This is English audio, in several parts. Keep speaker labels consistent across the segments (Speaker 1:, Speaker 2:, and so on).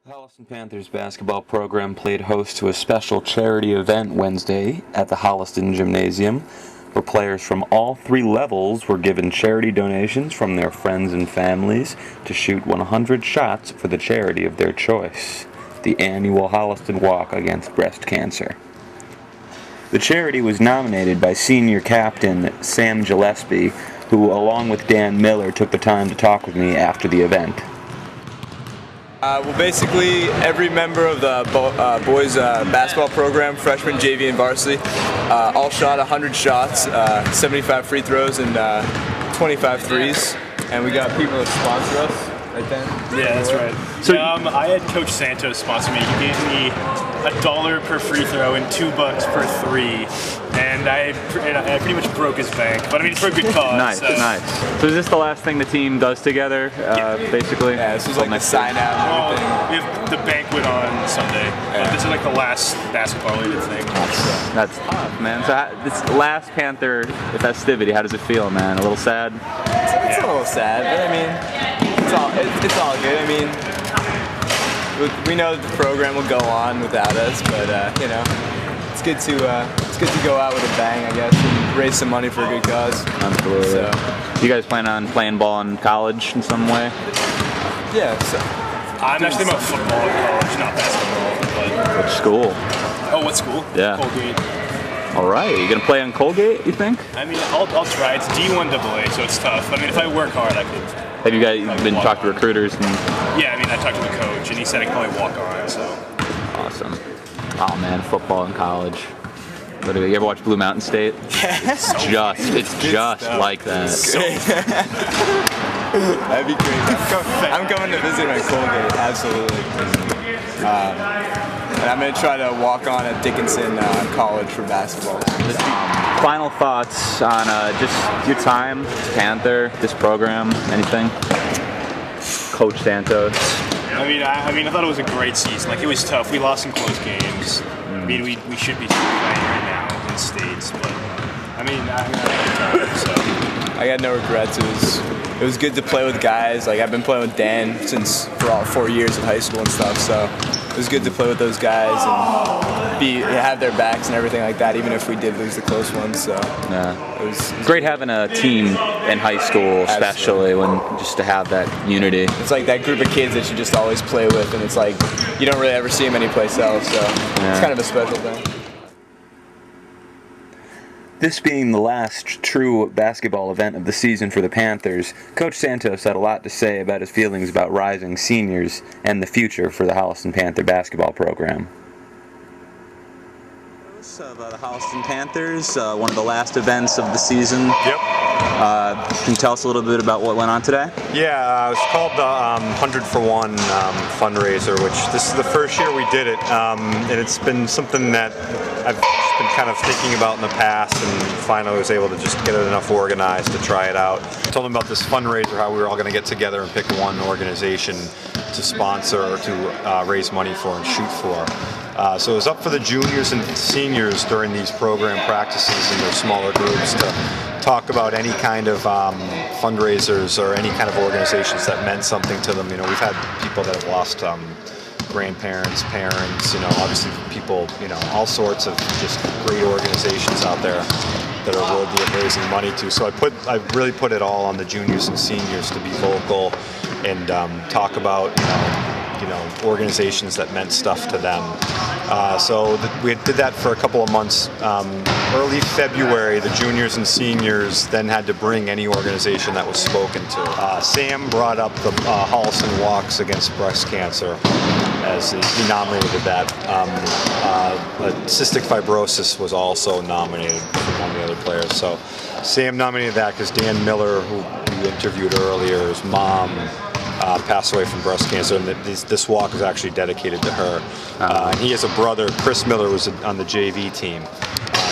Speaker 1: Holliston Panthers basketball program played host to a special charity event Wednesday at the Holliston Gymnasium, where players from all three levels were given charity donations from their friends and families to shoot 100 shots for the charity of their choice, the annual Holliston Walk Against Breast Cancer. The charity was nominated by senior captain Sam Gillespie, who, along with Dan Miller, took the time to talk with me after the event.
Speaker 2: Well, basically, every member of the boys basketball program, freshman, JV, and varsity, all shot 100 shots, 75 free throws, and 25 threes. And we got people that sponsor us right then.
Speaker 3: Yeah, that's right. So I had Coach Santos sponsor me. He gave me $1 per free throw and $2 per three. And I pretty much broke his bank, but I mean, it's for a good cause.
Speaker 1: Nice,
Speaker 3: so.
Speaker 1: nice. So is this the last thing the team does together, basically?
Speaker 2: Yeah, this was like the sign out and everything.
Speaker 3: We have the banquet on Sunday, but this is like the last basketball-related thing.
Speaker 1: That's tough, man. So this last Panther festivity, how does it feel, man? A little sad?
Speaker 2: It's a little sad, but I mean, it's all good. I mean, we know that the program will go on without us, but you know, it's good to go out with a bang, I guess, and raise some money for a good cause.
Speaker 1: Absolutely.
Speaker 2: So,
Speaker 1: you guys plan on playing ball in college in some way?
Speaker 2: yeah. So,
Speaker 3: I'm actually about football in college, not basketball. But
Speaker 1: Which school?
Speaker 3: oh, what school?
Speaker 1: Yeah.
Speaker 3: Colgate.
Speaker 1: All right. You gonna play on Colgate, you think?
Speaker 3: I mean, I'll try. It's D1 AA, so it's tough. I mean, if I work hard, I could.
Speaker 1: Have you guys been talking to recruiters?
Speaker 3: Yeah, I mean, I talked to the coach, and he said I could probably walk on. So.
Speaker 1: Awesome. Oh man, football in college. You ever watch Blue Mountain State? It's just like that.
Speaker 2: That'd be great. I'm coming to visit my Colgate, absolutely. And I'm going to try to walk on at Dickinson College for basketball.
Speaker 1: Final thoughts on just your time, Panther, this program, anything? Coach Santos.
Speaker 3: I mean, I thought it was a great season. Like, it was tough. We lost some close games. I mean, we should be playing right now in states, but I mean, I had a good time. So
Speaker 2: I got no regrets. It was good to play with guys. Like, I've been playing with Dan for all 4 years of high school and stuff. So it was good to play with those guys and have their backs and everything like that, even if we did lose the close ones. So
Speaker 1: yeah.
Speaker 2: it was
Speaker 1: great having a team in high school, especially when just to have that unity.
Speaker 2: It's like that group of kids that you just always play with, and it's like you don't really ever see them anyplace else. So it's kind of a special thing.
Speaker 1: This being the last true basketball event of the season for the Panthers, Coach Santos had a lot to say about his feelings about rising seniors and the future for the Holliston Panther basketball program. Of the Holliston Panthers, one of the last events of the season.
Speaker 4: Yep.
Speaker 1: Can you tell us a little bit about what went on today?
Speaker 4: Yeah, it's called the 100 for 1 fundraiser, which this is the first year we did it, and it's been something that I've just been kind of thinking about in the past, and finally was able to just get it enough organized to try it out. I told them about this fundraiser, how we were all going to get together and pick one organization to sponsor or to raise money for and shoot for. So it was up for the juniors and seniors during these program practices in their smaller groups to talk about any kind of fundraisers or any kind of organizations that meant something to them. You know, we've had people that have lost grandparents, parents, you know, obviously people, you know, all sorts of just great organizations out there that are worthy of raising money to. So I really put it all on the juniors and seniors to be vocal and talk about, you know, organizations that meant stuff to them. We did that for a couple of months. Early February, the juniors and seniors then had to bring any organization that was spoken to. Sam brought up the Holliston Walks Against Breast Cancer, as he nominated that. Cystic fibrosis was also nominated from one of the other players. So Sam nominated that because Dan Miller, who we interviewed earlier, his mom passed away from breast cancer, and this walk is actually dedicated to her. And he has a brother, Chris Miller, was on the JV team.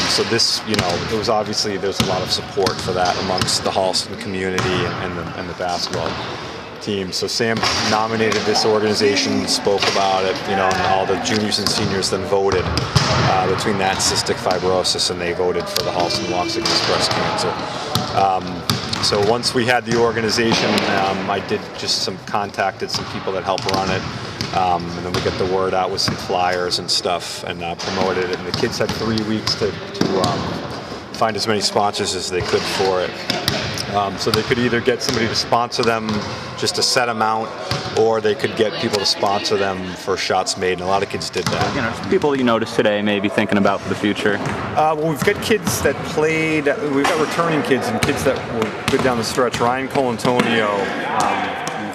Speaker 4: So this, you know, it was obviously there's a lot of support for that amongst the Holliston community and the basketball team. So Sam nominated this organization, spoke about it, you know, and all the juniors and seniors then voted between that and cystic fibrosis, and they voted for the Holliston Walks Against Breast Cancer. So once we had the organization, I did just contacted some people that help run it. And then we get the word out with some flyers and stuff and promoted it. And the kids had 3 weeks to find as many sponsors as they could for it. So they could either get somebody to sponsor them just a set amount, or they could get people to sponsor them for shots made, and a lot of kids did that.
Speaker 1: You know, just people you noticed today maybe thinking about for the future.
Speaker 4: Well, we've got kids that played, we've got returning kids and kids that were good down the stretch. Ryan Colantonio,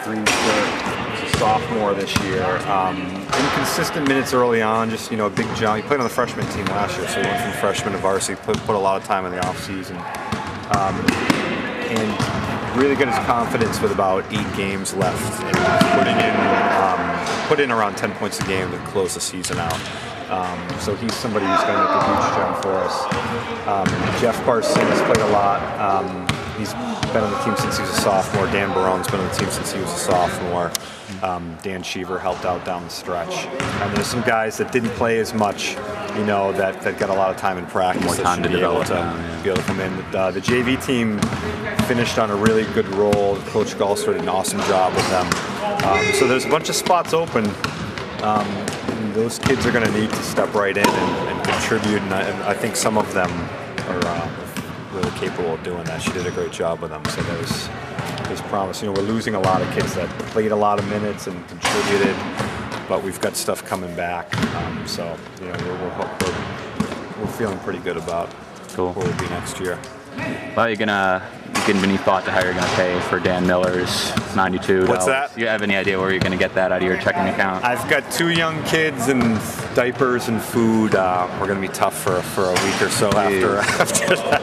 Speaker 4: he's a sophomore this year. Inconsistent minutes early on, just, a big jump. He played on the freshman team last year, so he went from freshman to varsity, put a lot of time in the offseason. And really got his confidence with about 8 games left, and put in around 10 points a game to close the season out. So he's somebody who's going to make a huge jump for us. Jeff Barson has played a lot. He's been on the team since he was a sophomore. Dan Barone's been on the team since he was a sophomore. Dan Cheever helped out down the stretch. And there's some guys that didn't play as much, that got a lot of time in practice.
Speaker 1: More time to develop.
Speaker 4: Be able to come in. The JV team finished on a really good roll. Coach Gallster did an awesome job with them. So there's a bunch of spots open. And those kids are going to need to step right in and contribute. And I think some of them are really capable of doing that. She did a great job with them. So there's promise. We're losing a lot of kids that played a lot of minutes and contributed, but we've got stuff coming back. So we're feeling pretty good about where we'll be next year.
Speaker 1: Well, you given any thought to how you're going to pay for Dan Miller's $92?
Speaker 4: What's that?
Speaker 1: Do you have any idea where you're going to get that out of your checking account?
Speaker 4: I've got 2 young kids and diapers and food. We're going to be tough for a week or so after that.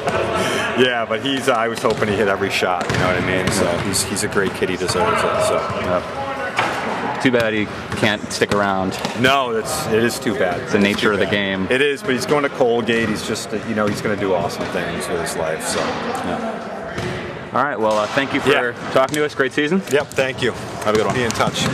Speaker 4: Yeah, but I was hoping he hit every shot, you know what I mean? So he's a great kid. He deserves it. So.
Speaker 1: Yep. Too bad he can't stick around.
Speaker 4: No, it is too bad.
Speaker 1: It's the nature of the game.
Speaker 4: It is, but he's going to Colgate. He's just, he's going to do awesome things with his life. So.
Speaker 1: Yeah. All right. Well, thank you for talking to us. Great season.
Speaker 4: Yep. Thank you.
Speaker 1: Have a good one.
Speaker 4: Be in touch.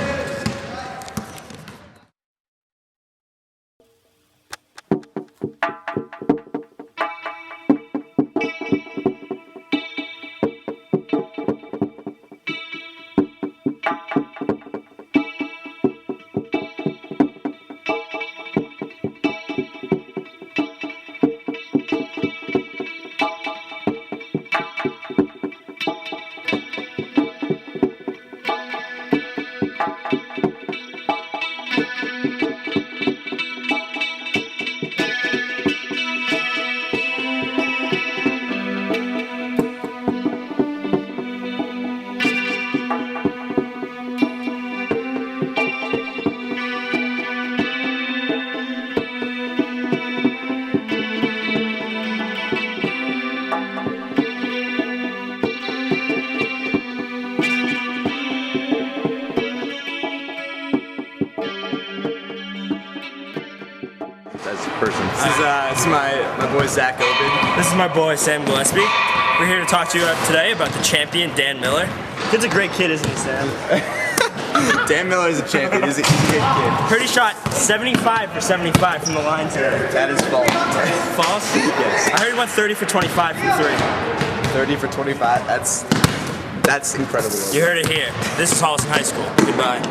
Speaker 2: This is my boy Zach Obin.
Speaker 5: This is my boy Sam Gillespie. We're here to talk to you today about the champion Dan Miller. Kid's a great kid, isn't he, Sam?
Speaker 2: Dan Miller is a champion. He's a good kid.
Speaker 5: Heard he shot 75 for 75 from the line today.
Speaker 2: That is false.
Speaker 5: False?
Speaker 2: Yes.
Speaker 5: I heard he went 30 for 25 from 3.
Speaker 2: 30 for 25. That's incredible.
Speaker 5: You heard it here. This is Holliston High School. Goodbye.